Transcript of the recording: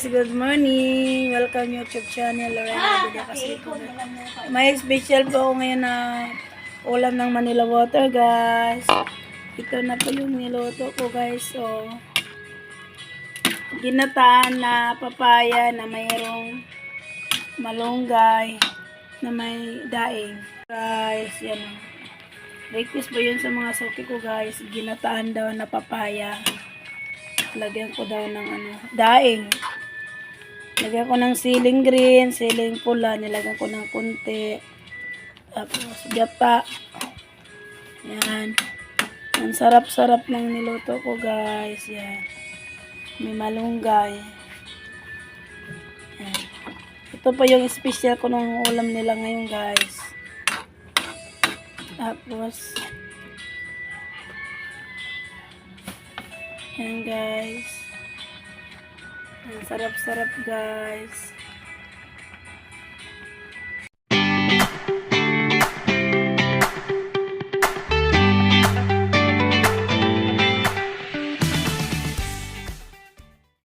good morning. Welcome YouTube channel Lorena Vida Casito. May special po ako ngayon na ulam ng Manila water, guys. Ito na po yung niluto ko, guys. So, ginataan na papaya na mayroong malunggay na may daing. Guys, yan o. Request po yun sa mga soki ko, guys. Ginataan daw na papaya. Lagyan ko daw ng daing. Lagyan ko ng siling green, siling pula, nilagyan ko ng kunti. Tapos gata. Yan. Ang sarap-sarap ng niluto ko, guys. Yan. May malunggay. Yan. Ito pa yung special ko ng ulam nila ngayon, guys. Tapos yan, guys. Ang sarap-sarap, guys.